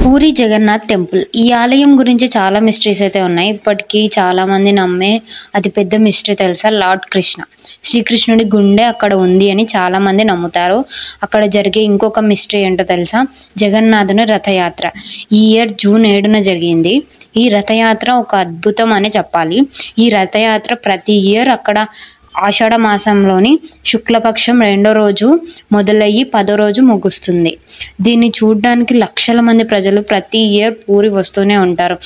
Puri Jagannadh temple. ఈ ఆలయం గురించి చాలా మిస్టరీస్ అయితే ఉన్నాయి. ఇప్పటికీ చాలామంది నమ్మే అతిపెద్ద మిస్టరీ తెలుసా? లార్డ్ కృష్ణ, శ్రీకృష్ణుడి గుండె అక్కడ ఉంది అని చాలామంది నమ్ముతారు. అక్కడ జరిగే ఇంకొక మిస్టరీ ఏంటో తెలుసా? జగన్నాథుని రథయాత్ర ఈ ఇయర్ జూన్ 7న జరిగింది. ఈ రథయాత్ర ఒక అద్భుతం అని చెప్పాలి. ఈ రథయాత్ర ప్రతి ఇయర్ అక్కడ ఆషాఢ మాసంలోని శుక్లపక్షం 2వ రోజు మొదలయ్యి 10వ రోజు ముగుస్తుంది. దీన్ని చూడడానికి లక్షల మంది ప్రజలు ప్రతి ఇయర్ పూరి వస్తూనే ఉంటారు.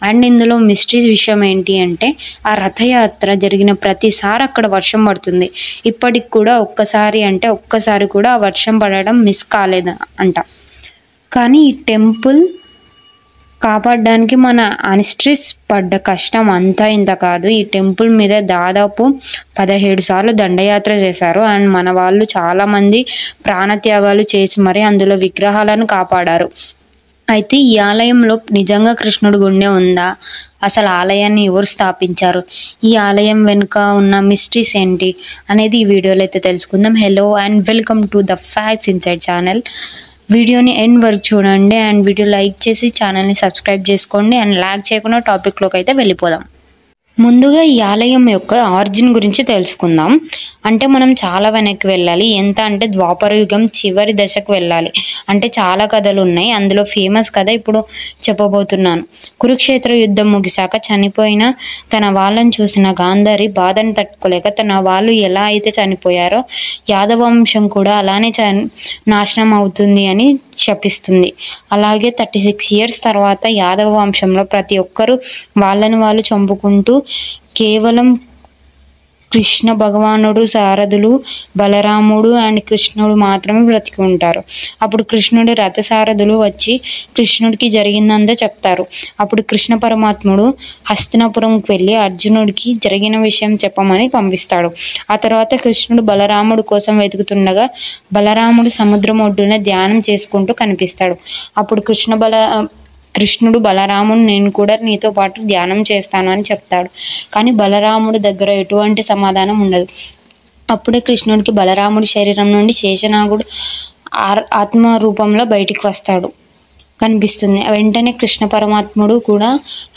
అండ్ ఇందులో మిస్టరీ విషయం ఏంటి అంటే, ఆ రథయాత్ర జరిగిన ప్రతిసారి అక్కడ వర్షం పడుతుంది. ఇప్పటికి కూడా ఒక్కసారి కూడా ఆ వర్షం పడడం మిస్ కాలేదు అంట. కానీ ఈ టెంపుల్ కాపాడడానికి మన అనిస్ట్రిస్ పడ్డ కష్టం అంతా ఇంత కాదు. ఈ టెంపుల్ మీద దాదాపు 17 సార్లు దండయాత్ర చేశారు. అండ్ మన వాళ్ళు చాలామంది ప్రాణత్యాగాలు చేసి మరి అందులో విగ్రహాలను కాపాడారు. అయితే ఈ ఆలయంలో నిజంగా కృష్ణుడి గుండె ఉందా? అసలు ఆలయాన్ని ఎవరు స్థాపించారు? ఈ ఆలయం వెనుక ఉన్న మిస్టరీస్ ఏంటి అనేది ఈ వీడియోలో అయితే తెలుసుకుందాం. Hello and welcome to the facts inside channel. వీడియోని ఎండ్ వరకు చూడండి అండ్ వీడియో లైక్ చేసి ఛానల్ని సబ్స్క్రైబ్ చేసుకోండి. అండ్ లాగ్ చేయకుండా టాపిక్లోకి అయితే వెళ్ళిపోదాం. ముందుగా ఈ ఆలయం యొక్క ఆరిజిన్ గురించి తెలుసుకుందాం. అంటే మనం చాలా వెనక్కి వెళ్ళాలి. ఎంత అంటే ద్వాపర యుగం చివరి దశకు వెళ్ళాలి. అంటే చాలా కథలు ఉన్నాయి. అందులో ఫేమస్ కథ ఇప్పుడు చెప్పబోతున్నాను. కురుక్షేత్ర యుద్ధం ముగిశాక చనిపోయిన తన వాళ్ళని చూసిన గాంధారి బాధను తట్టుకోలేక తన వాళ్ళు ఎలా అయితే చనిపోయారో యాదవ వంశం కూడా అలానే నాశనం అవుతుంది అని శపిస్తుంది. అలాగే 36 ఇయర్స్ తర్వాత యాదవ వంశంలో ప్రతి ఒక్కరూ వాళ్ళని వాళ్ళు చంపుకుంటూ కేవలం కృష్ణ భగవానుడు, సారథులు, బలరాముడు అండ్ కృష్ణుడు మాత్రమే బ్రతికి ఉంటారు. అప్పుడు కృష్ణుడి రథసారథులు వచ్చి కృష్ణుడికి జరిగిందంతా చెప్తారు. అప్పుడు కృష్ణ పరమాత్ముడు హస్తినాపురంకి వెళ్ళి అర్జునుడికి జరిగిన విషయం చెప్పమని పంపిస్తాడు. ఆ తర్వాత కృష్ణుడు బలరాముడు కోసం వెతుకుతుండగా బలరాముడు సముద్రం ఒడ్డున ధ్యానం చేసుకుంటూ కనిపిస్తాడు. అప్పుడు కృష్ణుడు బలరాముడు నేను కూడా నీతో పాటు ధ్యానం చేస్తాను అని చెప్తాడు. కానీ బలరాముడి దగ్గర ఎటువంటి సమాధానం ఉండదు. అప్పుడే కృష్ణుడికి బలరాముడి శరీరం నుండి శేషనాగుడు ఆత్మ రూపంలో బయటికి కనిపిస్తుంది. వెంటనే కృష్ణ పరమాత్ముడు కూడా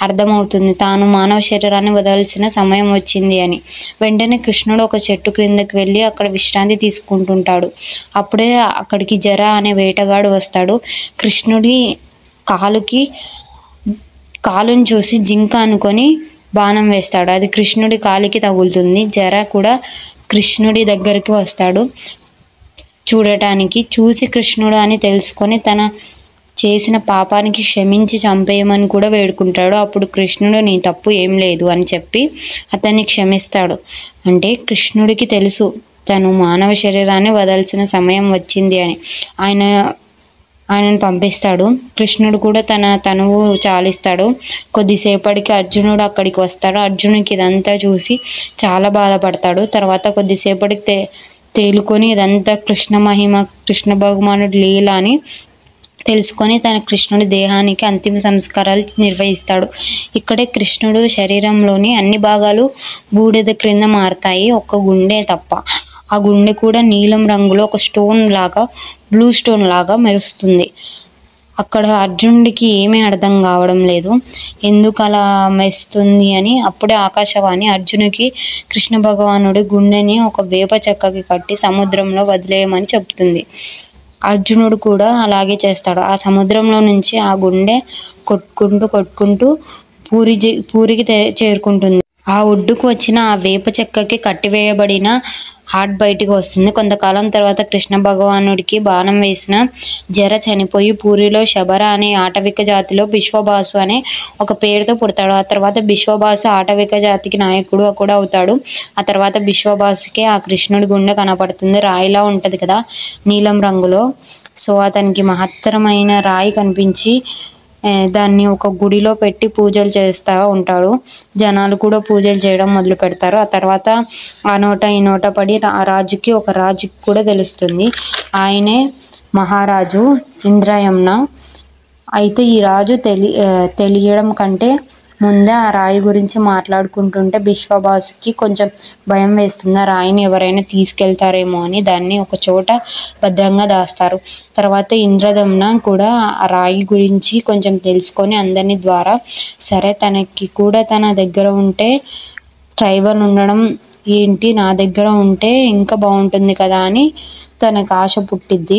అర్థమవుతుంది తాను మానవ శరీరాన్ని వదలాల్సిన సమయం వచ్చింది అని. వెంటనే కృష్ణుడు ఒక చెట్టు క్రిందకి వెళ్ళి అక్కడ విశ్రాంతి తీసుకుంటుంటాడు. అప్పుడే అక్కడికి జర అనే వేటగాడు వస్తాడు. కృష్ణుడి కాలుని చూసి జింక అనుకొని బాణం వేస్తాడు. అది కృష్ణుడి కాలికి తగులుతుంది. జర కూడా కృష్ణుడి దగ్గరికి వస్తాడు చూడటానికి. చూసి కృష్ణుడు అని తెలుసుకొని తన చేసిన పాపానికి క్షమించి చంపేయమని కూడా వేడుకుంటాడు. అప్పుడు కృష్ణుడు నీ తప్పు ఏం లేదు అని చెప్పి అతన్ని క్షమిస్తాడు. అంటే కృష్ణుడికి తెలుసు తను మానవ శరీరాన్ని వదలాల్సిన సమయం వచ్చింది అని. ఆయనను పంపిస్తాడు. కృష్ణుడు కూడా తన తనువు చాలిస్తాడు. కొద్దిసేపటికి అర్జునుడు అక్కడికి వస్తాడు. అర్జునుడికి ఇదంతా చూసి చాలా బాధపడతాడు. తర్వాత కొద్దిసేపటికి తేలుకొని ఇదంతా కృష్ణ మహిమ, కృష్ణ భగవానుడి లీల అని తెలుసుకొని తన కృష్ణుడి దేహానికి అంతిమ సంస్కారాలు నిర్వహిస్తాడు. ఇక్కడే కృష్ణుడు శరీరంలోని అన్ని భాగాలు బూడిద క్రింద మారతాయి, ఒక్క గుండె తప్ప. ఆ గుండె కూడా నీలం రంగులో ఒక బ్లూ స్టోన్ లాగా మెరుస్తుంది. అక్కడ అర్జునుడికి ఏమీ అర్థం కావడం లేదు, ఎందుకు అలా మెరుస్తుంది అని. అప్పుడే ఆకాశవాణి అర్జునుడికి కృష్ణ భగవానుడి గుండెని ఒక వేప చెక్కకి కట్టి సముద్రంలో వదిలేయమని చెప్తుంది. అర్జునుడు కూడా అలాగే చేస్తాడు. ఆ సముద్రంలో నుంచి ఆ గుండె కొట్టుకుంటూ పూరికి చేరుకుంటుంది. ఆ ఒడ్డుకు వచ్చిన ఆ వేప చెక్కకి కట్టివేయబడిన హార్ట్ బయటికి వస్తుంది. కొంతకాలం తర్వాత కృష్ణ భగవానుడికి బాణం వేసిన జర చనిపోయి పూరిలో శబర అనే ఆటవిక జాతిలో బిశ్వబాసు అనే ఒక పేరుతో పుడతాడు. ఆ తర్వాత బిశ్వబాసు ఆటవిక జాతికి నాయకుడు కూడా అవుతాడు. ఆ తర్వాత బిశ్వబాసుకి ఆ కృష్ణుడి గుండె కనపడుతుంది. రాయిలా ఉంటుంది కదా, నీలం రంగులో. సో అతనికి మహత్తరమైన రాయి కనిపించి దాన్ని ఒక గుడిలో పెట్టి పూజలు చేస్తూ ఉంటాడు. జనాలు కూడా పూజలు చేయడం మొదలు పెడతారు. ఆ తర్వాత ఆ నోట ఈ నోట పడి ఆ రాజుకి కూడా తెలుస్తుంది. ఆయనే మహారాజు ఇంద్రయమ్న. అయితే ఈ రాజు తెలియడం కంటే ముందే ఆ రాయి గురించి మాట్లాడుకుంటుంటే బిశ్వబాసుకి కొంచెం భయం వేస్తుంది. ఆ రాయిని ఎవరైనా తీసుకెళ్తారేమో అని దాన్ని ఒక చోట భద్రంగా దాస్తారు. తర్వాత ఇంద్రదమ్న కూడా ఆ రాయి గురించి కొంచెం తెలుసుకొని అందరిని ద్వారా సరే తనకి కూడా తన దగ్గర ఉంటే ట్రైబల్ ఉండడం ఏంటి, నా దగ్గర ఉంటే ఇంకా బాగుంటుంది కదా అని తనకు ఆశ పుట్టిద్ది.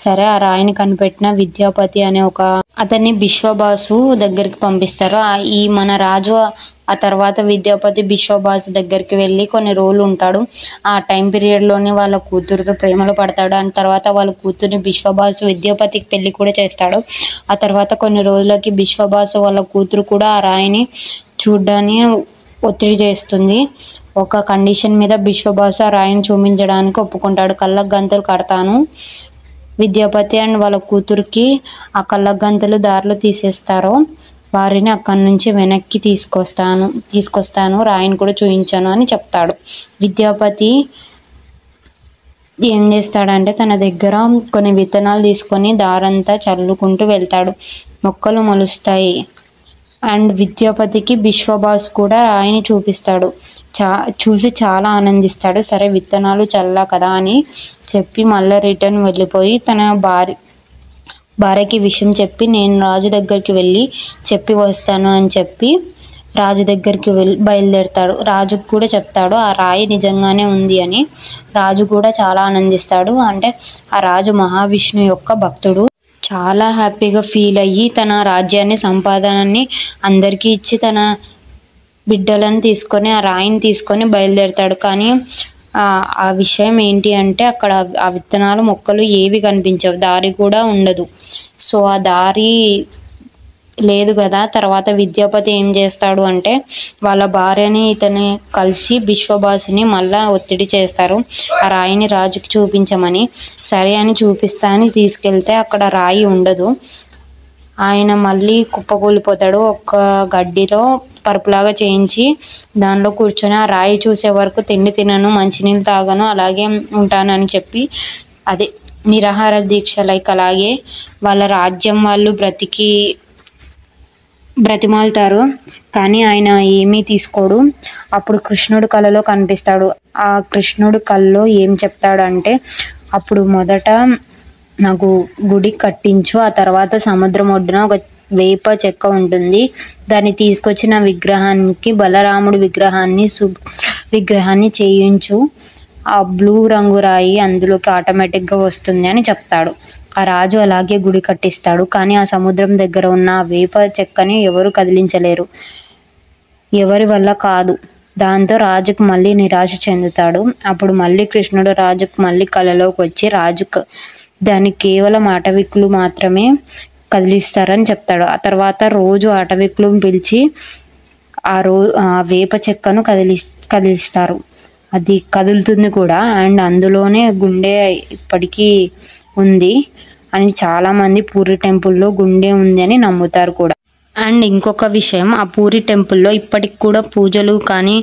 సరే ఆ రాయిని కనిపెట్టిన విద్యాపతి అనే ఒక అతన్ని బిశ్వబాసు దగ్గరికి పంపిస్తారు. ఈ మన రాజు ఆ తర్వాత విద్యాపతి బిశ్వబాసు దగ్గరికి వెళ్ళి కొన్ని రోజులు ఉంటాడు. ఆ టైం పీరియడ్లోనే వాళ్ళ కూతురుతో ప్రేమలో పడతాడు. ఆ తర్వాత వాళ్ళ కూతుర్ని బిశ్వబాసు విద్యాపతికి పెళ్లి కూడా చేస్తాడు. ఆ తర్వాత కొన్ని రోజులకి బిశ్వబాసు వాళ్ళ కూతురు కూడా ఆ రాయిని చూడ్డాన్ని ఒత్తిడి చేస్తుంది. ఒక కండిషన్ మీద బిశ్వబాసు ఆ రాయిని చూపించడానికి ఒప్పుకుంటాడు. కళ్ళకు గంతలు కడతాను. విద్యాపతి అండ్ వాళ్ళ కూతురికి ఆ కళ్ళకు గంతలు దారిలో తీసేస్తారో వారిని అక్కడి నుంచి వెనక్కి తీసుకొస్తాను రాయిని కూడా చూపించాను అని చెప్తాడు. విద్యాపతి ఏం చేస్తాడంటే తన దగ్గర కొన్ని విత్తనాలు తీసుకొని దారంతా చల్లుకుంటూ వెళ్తాడు. మొక్కలు మొలుస్తాయి. అండ్ విద్యాపతికి బిశ్వబాసు కూడా రాయిని చూపిస్తాడు. చూసి చాలా ఆనందిస్తాడు. సరే విత్తనాలు చల్లా కదా అని చెప్పి మళ్ళీ రిటర్న్ వెళ్ళిపోయి తన భార్యకి విషయం చెప్పి నేను రాజు దగ్గరికి వెళ్ళి చెప్పి వస్తాను అని చెప్పి రాజు దగ్గరికి బయలుదేరుతాడు. రాజుకు కూడా చెప్తాడు ఆ రాయి నిజంగానే ఉంది అని. రాజు కూడా చాలా ఆనందిస్తాడు. అంటే ఆ రాజు మహావిష్ణు యొక్క భక్తుడు. చాలా హ్యాపీగా ఫీల్ అయ్యి తన రాజ్యాన్ని సంపాదనని అందరికీ ఇచ్చి తన బిడ్డలను తీసుకొని ఆ రాయిని తీసుకొని బయలుదేరుతాడు. కానీ ఆ విషయం ఏంటి అంటే అక్కడ ఆ విత్తనాలు మొక్కలు ఏవి కనిపించవు, దారి కూడా ఉండదు. సో ఆ దారి లేదు కదా. తర్వాత విద్యాపతి ఏం చేస్తాడు అంటే వాళ్ళ భార్యని ఇతని కలిసి బిశ్వబాసుని మళ్ళా ఒత్తిడి చేస్తారు ఆ రాయిని రాజుకి చూపించమని. సరే అని చూపిస్తా అని తీసుకెళ్తే అక్కడ రాయి ఉండదు. ఆయన మళ్ళీ కుప్పకూలిపోతాడు. ఒక గడ్డిలో పరుపులాగా చేయించి దానిలో కూర్చొని ఆ రాయి చూసే వరకు తిండి తినను, మంచినీళ్ళు తాగను, అలాగే ఉంటాను అని చెప్పి అదే నిరాహార దీక్ష అలాగే వాళ్ళ రాజ్యం వాళ్ళు బ్రతిమాలుతారు. కానీ ఆయన ఏమీ తీసుకోడు. అప్పుడు కృష్ణుడు కలలో కనిపిస్తాడు. ఆ కృష్ణుడు కల్లో ఏం చెప్తాడంటే అప్పుడు మొదట నాకు గుడి కట్టించు, ఆ తర్వాత సముద్రం ఒడ్డున ఒక వేప చెక్క ఉంటుంది, దాన్ని తీసుకొచ్చిన విగ్రహానికి బలరాముడి విగ్రహాన్ని చేయించు, ఆ బ్లూ రంగు రాయి అందులోకి ఆటోమేటిక్గా వస్తుంది అని చెప్తాడు. ఆ రాజు అలాగే గుడి కట్టిస్తాడు. కానీ ఆ సముద్రం దగ్గర ఉన్న వేప చెక్కని ఎవరు కదిలించలేరు, ఎవరి వల్ల కాదు. దాంతో రాజుకు మళ్ళీ నిరాశ చెందుతాడు. అప్పుడు మళ్ళీ కృష్ణుడు రాజుకు మళ్ళీ కలలోకి వచ్చి దాన్ని కేవలం అటవికులు మాత్రమే కదిలిస్తారని చెప్తాడు. ఆ తర్వాత రోజు అటవికులను పిలిచి ఆ వేప చెక్కను కదిలిస్తారు. అది కదులుతుంది కూడా. అండ్ అందులోనే గుండె ఇప్పటికీ ఉంది అని చాలామంది పూరి టెంపుల్లో గుండె ఉంది అని నమ్ముతారు కూడా. అండ్ ఇంకొక విషయం, ఆ పూరి టెంపుల్లో ఇప్పటికి కూడా పూజలు కానీ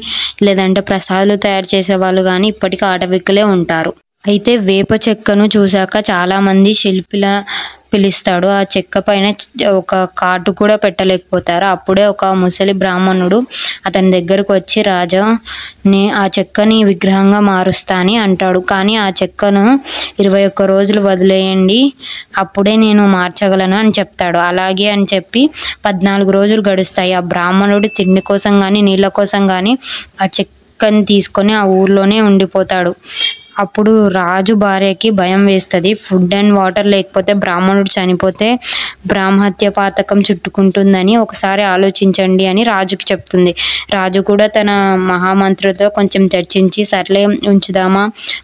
లేదంటే ప్రసాదాలు తయారు చేసే వాళ్ళు కానీ ఇప్పటికీ ఆటవికులే ఉంటారు. అయితే వేప చెక్కను చూశాక చాలామంది శిల్పిల పిలుస్తాడు. ఆ చెక్క పైన ఒక కాటు కూడా పెట్టలేకపోతారు. అప్పుడే ఒక ముసలి బ్రాహ్మణుడు అతని దగ్గరకు వచ్చి రాజా ఆ చెక్కని విగ్రహంగా మారుస్తా అని అంటాడు. కానీ ఆ చెక్కను 21 రోజులు వదిలేయండి, అప్పుడే నేను మార్చగలను అని చెప్తాడు. అలాగే అని చెప్పి 14 రోజులు గడుస్తాయి. ఆ బ్రాహ్మణుడు తిండి కోసం కానీ నీళ్ళ కోసం కానీ ఆ చెక్కని తీసుకొని ఆ ఊర్లోనే ఉండిపోతాడు. అప్పుడు రాజు భార్యకి భయం వేస్తుంది. ఫుడ్ అండ్ వాటర్ లేకపోతే బ్రాహ్మణుడు చనిపోతే బ్రాహ్మహత్య పాతకం చుట్టుకుంటుందని ఒకసారి ఆలోచించండి అని రాజుకి చెప్తుంది. రాజు కూడా తన మహామంత్రితో కొంచెం చర్చించి సర్లే ఉంచుదామా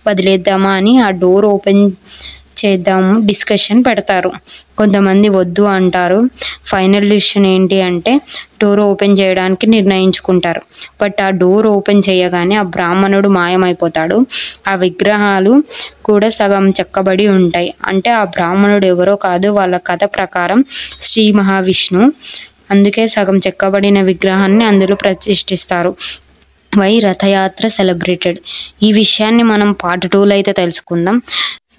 వదిలేద్దామా అని ఆ డోర్ ఓపెన్ చేద్దాము డిస్కషన్ పెడతారు. కొంతమంది వద్దు అంటారు. ఫైనల్ డిసిషన్ ఏంటి అంటే డోర్ ఓపెన్ చేయడానికి నిర్ణయించుకుంటారు. బట్ ఆ డోర్ ఓపెన్ చేయగానే ఆ బ్రాహ్మణుడు మాయమైపోతాడు. ఆ విగ్రహాలు కూడా సగం చెక్కబడి ఉంటాయి. అంటే ఆ బ్రాహ్మణుడు ఎవరో కాదు, వాళ్ళ కథ ప్రకారం శ్రీ మహావిష్ణు. అందుకే సగం చెక్కబడిన విగ్రహాన్ని అందులో ప్రతిష్ఠిస్తారు. Why Rath Yatra celebrated. ఈ విషయాన్ని మనం పార్ట్ 2లో అయితే తెలుసుకుందాం.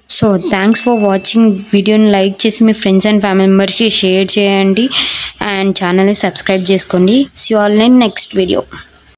So thanks for watching. వీడియోని లైక్ చేసి మీ ఫ్రెండ్స్ అండ్ ఫ్యామిలీ మెంబర్స్కి షేర్ చేయండి అండ్ ఛానల్ని సబ్స్క్రైబ్ చేసుకోండి. See all in next video.